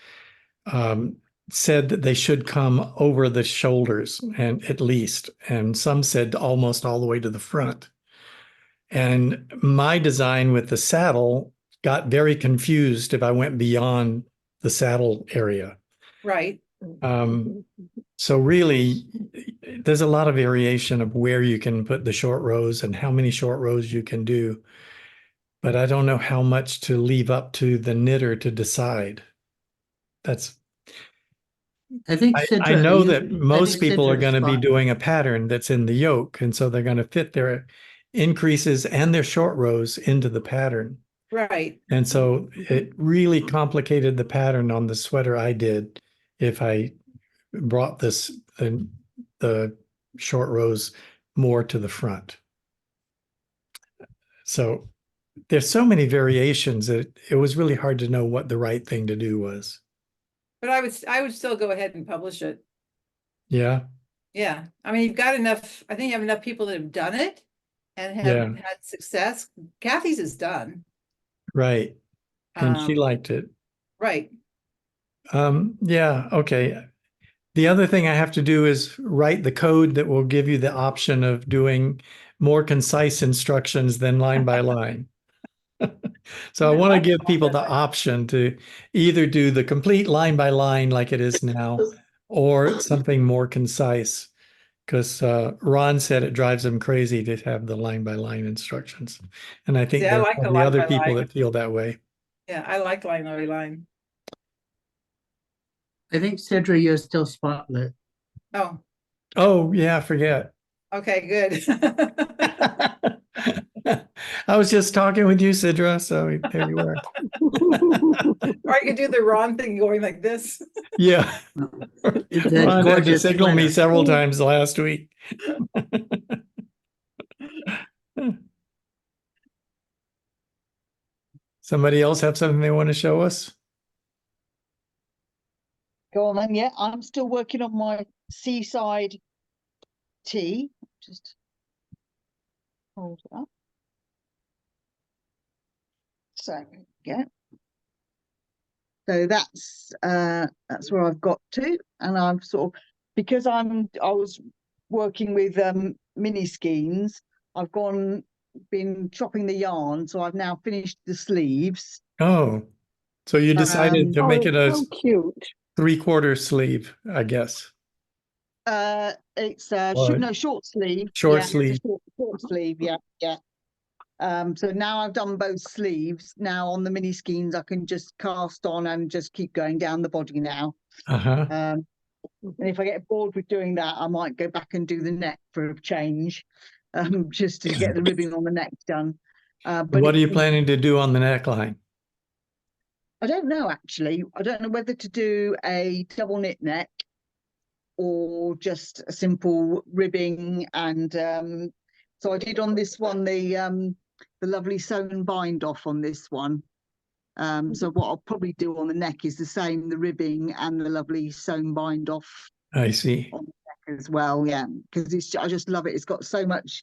said that they should come over the shoulders, and at least, and some said almost all the way to the front. And my design with the saddle got very confused if I went beyond the saddle area. Right. So really, there's a lot of variation of where you can put the short rows and how many short rows you can do. But I don't know how much to leave up to the knitter to decide. I think I know that most people are going to be doing a pattern that's in the yoke, and so they're going to fit their increases and their short rows into the pattern. Right. And so it really complicated the pattern on the sweater I did if I brought the short rows more to the front. So there's so many variations that it was really hard to know what the right thing to do was. But I would still go ahead and publish it. Yeah. Yeah. I mean, you've got enough, I think you have enough people that have done it and have had success. Kathy's is done. Right. And she liked it. Right. Yeah. Okay. The other thing I have to do is write the code that will give you the option of doing more concise instructions than line by line. So I want to give people the option to either do the complete line by line like it is now, or something more concise, because Ron said it drives him crazy to have the line by line instructions. And I think there are the other people that feel that way. Yeah, I like line by line. I think, Cedra, you're still spotlit. Oh. Oh, yeah, I forget. Okay, good. I was just talking with you, Sidra, so there you were. Or I could do the wrong thing going like this. Yeah. It's a Ron had to gorgeous signal me sweater. several times last week. Somebody else have something they want to show us? Go on then. Yeah, I'm still working on my seaside tea. Just hold it up. So yeah. So that's where I've got to, and I'm sort of, because I was working with mini skeins. I've been chopping the yarn, so I've now finished the sleeves. Oh, so you decided to Oh, make it a so cute. 3/4 sleeve, I guess. It's Or no, short sleeve. short Yeah, it's a sleeve. short sleeve. Yeah, yeah. So now I've done both sleeves. Now on the mini skeins, I can just cast on and just keep going down the body now. Uh-huh. And if I get bored with doing that, I might go back and do the neck for a change, just to get the ribbing on the neck done. But What are you planning to do on the neckline? I don't know, actually. I don't know whether to do a double knit neck or just a simple ribbing. And so I did on this one the lovely sewn bind off on this one. So what I'll probably do on the neck is the same, the ribbing and the lovely sewn bind off I see. on the neck as well. Yeah, because I just love it. It's got so much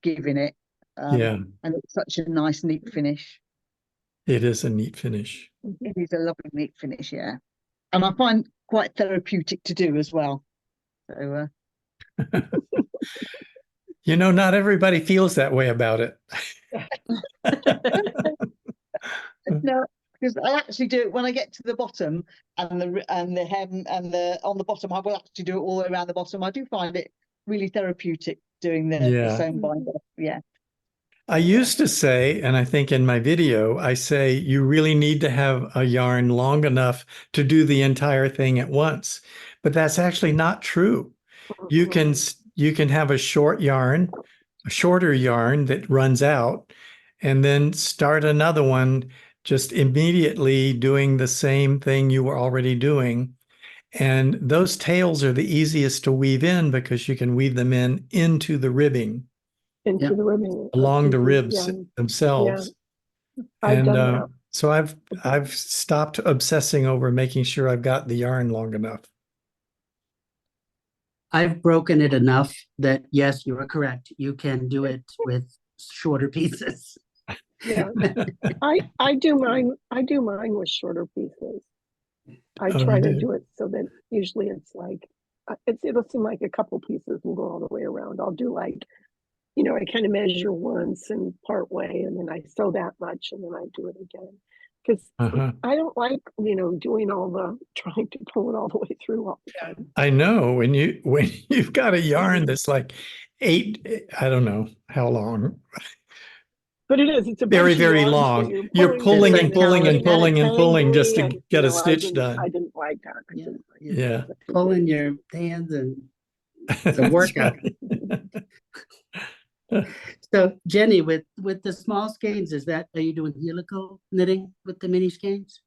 give in it. Yeah, And it's such a nice, neat finish. it is a neat finish. It is a lovely, neat finish, yeah. And I find quite therapeutic to do as well. So You know, not everybody feels that way about it. no, because I actually do it when I get to the bottom and the hem and the on the bottom. I will actually do it all the way around the bottom. I do find it really therapeutic doing the Yeah. sewn binder. Yeah. I used to say, and I think in my video, I say you really need to have a yarn long enough to do the entire thing at once. But that's actually not true. You can have a shorter yarn that runs out, and then start another one just immediately doing the same thing you were already doing. And those tails are the easiest to weave in because you can weave them into the ribbing, Into Yeah. the ribbing. along the Mhm, ribs yeah. themselves. I've And done that. so I've stopped obsessing over making sure I've got the yarn long enough. I've broken it enough that, yes, you are correct. You can do it with shorter pieces. Yeah. I do mine with shorter pieces. I Oh, try you to do? do it so that usually it's like it'll seem like a couple pieces will go all the way around. I'll do like, I kind of measure once and part way, and then I sew that much, and then I do it again. Because Uh-huh. I don't like, doing trying to pull it all the way through all the time. I know when you've got a yarn that's like 8, I don't know how long, But it's a very, bunch of very yarn, so long. You're It's pulling like and pulling and telling pulling and pulling just to and, get a I stitch done. didn't like that. I Yeah, didn't like you Yeah. pull in your hands and it's a That's workout. right. So Jenny, with the small skeins, are you doing helical knitting with the mini skeins?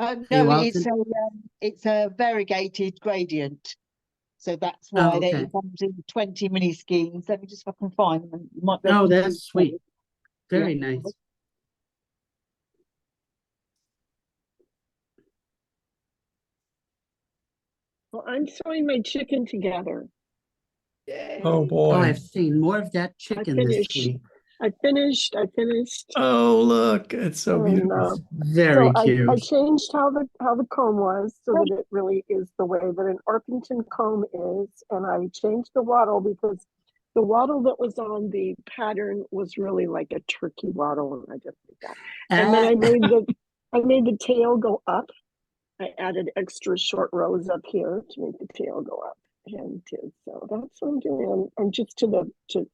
No, you it's a variegated gradient. So that's Oh, why okay. it comes in 20 mini skeins. Let me just if I can find them. And you might be able Oh, to that's see sweet. them. Very Yeah. nice. Well, I'm sewing my chicken together. Oh Oh, boy. I've seen more of that chicken this finished. week. I finished. Oh, look, it's so And, beautiful. It's very so cute. I changed how the comb was so that it really is the way that an Orpington comb is, and I changed the wattle because the wattle that was on the pattern was really like a turkey wattle, and I just did that. And then I made the tail go up. I added extra short rows up here to make the tail go up, and so that's what I'm doing. I'm just to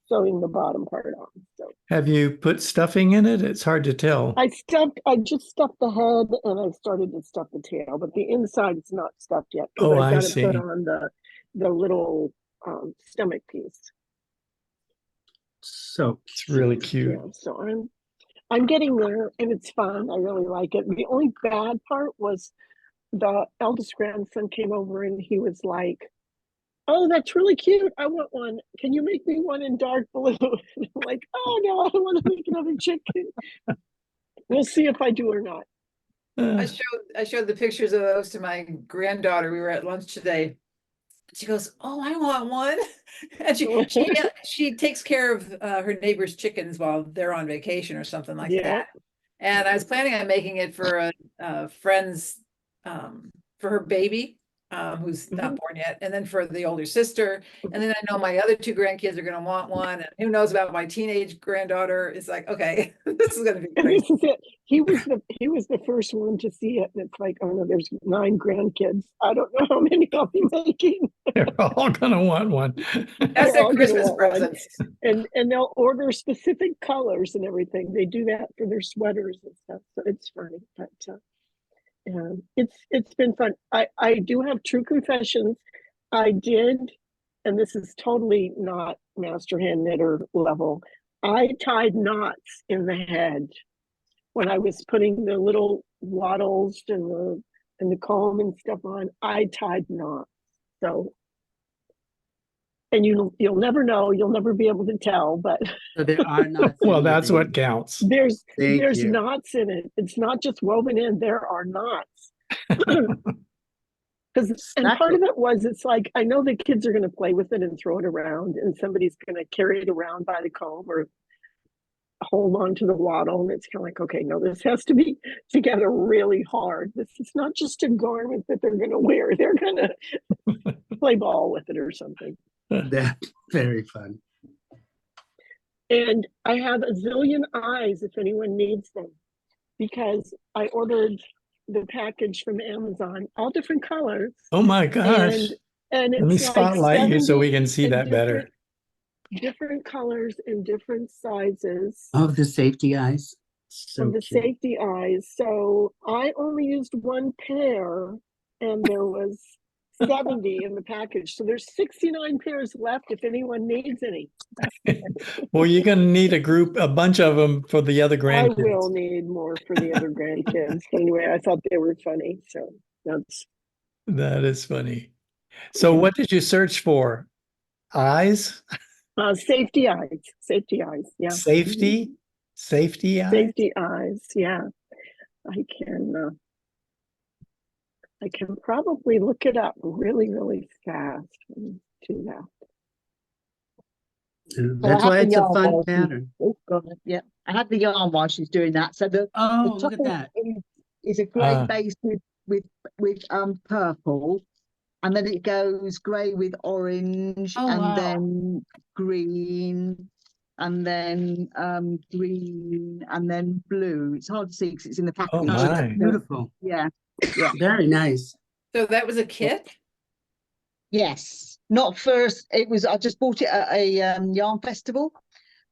sewing the bottom part on. So Have you put stuffing in it? It's hard to tell. I just stuffed the head and I started to stuff the tail, but the inside is not stuffed yet because Oh, I've I got to put see. on the little stomach piece. So It's really cute. Yeah, so I'm getting there, and it's fun. I really like it. The only bad part was the eldest grandson came over and he was like, "Oh, that's really cute. I want one. Can you make me one in dark blue?" And I'm like, "Oh no, I don't want to make another chicken." We'll see if I do or not. I showed the pictures of those to my granddaughter. We were at lunch today. She goes, "Oh, I want one." And she takes care of her neighbor's chickens while they're on vacation or something like Yeah. that. And I was planning on making it for a friend's for her baby, who's not born yet, and then for the older sister. And then I know my other two grandkids are going to want one, and who knows about my teenage granddaughter. It's like, okay, this is going to be And great. this is it. He was the first one to see it, and it's like, oh no, there's 9 grandkids. I don't know how many I'll be making. They're all gonna want one. That's They're all their gonna Christmas want one. presents. And they'll order specific colors and everything. They do that for their sweaters and stuff. So it's funny, but it's been fun. I do have true confessions. I did, and this is totally not master hand knitter level. I tied knots in the head when I was putting the little wattles and the comb and stuff on. I tied knots. So, and you'll never know. You'll never be able to tell, but So there are knots. Well, in that's your what thing. counts. there's Thank you. knots in it. It's not just woven in. There are knots. And part of it was, it's like, I know the kids are going to play with it and throw it around, and somebody's going to carry it around by the comb or hold on to the wattle, and it's kind of like, okay, no, this has to be together really hard. This is not just a garment that they're going to wear. They're going to play ball with it or something. That's very fun. And I have a zillion eyes if anyone needs them, because I ordered the package from Amazon, all different colors. Oh my gosh. And Let me it's like spotlight you so we 70 can see and that better. different colors and different sizes Oh, the safety eyes. So of the cute. safety eyes. So I only used one pair, and there was 70 in the package. So there's 69 pairs left if anyone needs any. Well, you're gonna need a bunch of them for the other I will grandkids. need more for the other grandkids. But anyway, I thought they were funny. So That is funny. So what did you search for? Eyes? safety eyes. Safety eyes. Yeah. Safety? Safety eyes? Safety eyes. Yeah. I can probably look it up really, really fast and do that. That's why it's a fun pattern. Oh God, yeah. I had the yarn while she's doing that. So the Oh, top look at that. is a grey base with purple, and then it goes grey with orange, Oh, and wow. then green, and then green, and then blue. It's hard to see because it's in the package. Oh Oh, my. that's beautiful. Yeah. Very nice. So that was a kit? Yes. Not first. It was. I just bought it at a yarn festival.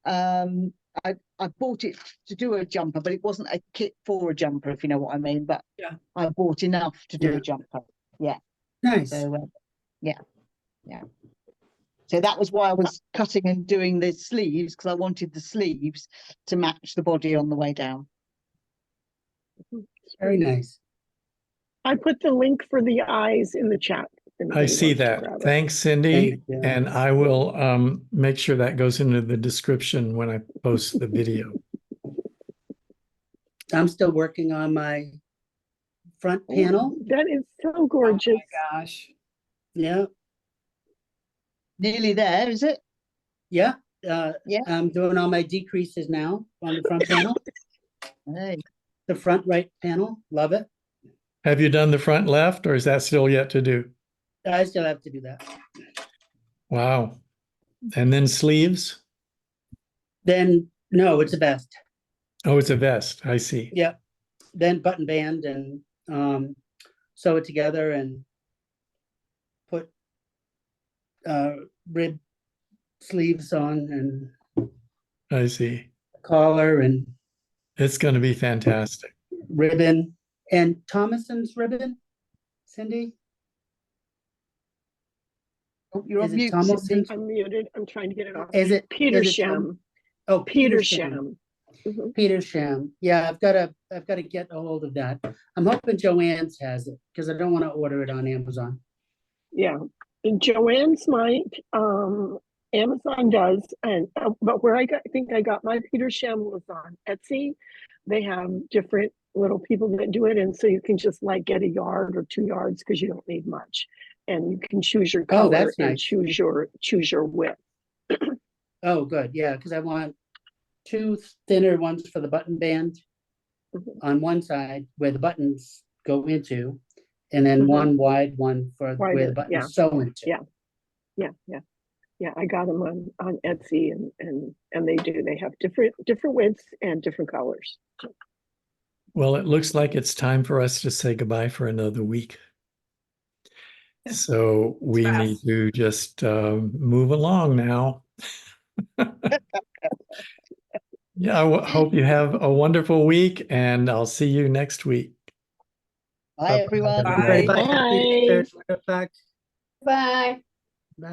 I bought it to do a jumper, but it wasn't a kit for a jumper, if you know what I mean. But Yeah. I bought enough to do Yeah. a jumper. Yeah. Nice. So yeah. So that was why I was cutting and doing the sleeves, because I wanted the sleeves to match the body on the way down. Very nice. I put the link for the eyes in the chat. if I anybody see wants to that. grab it. Thanks, Cindy. Thank you. And I will make sure that goes into the description when I post the video. I'm still working on my front panel. That is so Oh gorgeous. my gosh. Yeah. Nearly there, is it? Yeah. Yeah. I'm doing all my decreases now on the front panel. Hey. The front right panel. Love it. Have you done the front left, or is that still yet to do? I still have to do that. Wow. And then sleeves? Then, no, it's a vest. Oh, it's a vest. I see. Yep. Then button band and sew it together and put rib sleeves on and I see. collar and It's going to be fantastic. ribbon and Thomason's ribbon, Cindy. Oh, you're Is on it mute. Thomason's? I'm muted. I'm trying to get it off. Is it Peter is it Tom- Shem. Oh, Petersham. Mhm. Petersham. Yeah, I've got to get a hold of that. I'm hoping Joanne's has it because I don't want to order it on Amazon. Yeah, and Joanne's might, Amazon does, and but where I think I got my Petersham was on Etsy. They have different little people that do it, and so you can just like get a yard or 2 yards because you don't need much, and you can choose your color that's and nice. choose your width. Oh, good. Yeah, because I want 2 thinner ones for the button band Mhm. on one side where the buttons go into, and then Mhm. one wide one for where Wider, the yeah. buttons sew into. Yeah. Yeah. I got them on Etsy, and they have different widths and different colors. Well, it looks like it's time for us to say goodbye for another week. So we need Fast. to just move along now. Yeah, I hope you have a wonderful week, and I'll see you next week. Bye, everyone. everybody. Bye. Bye. Bye. Back. Bye.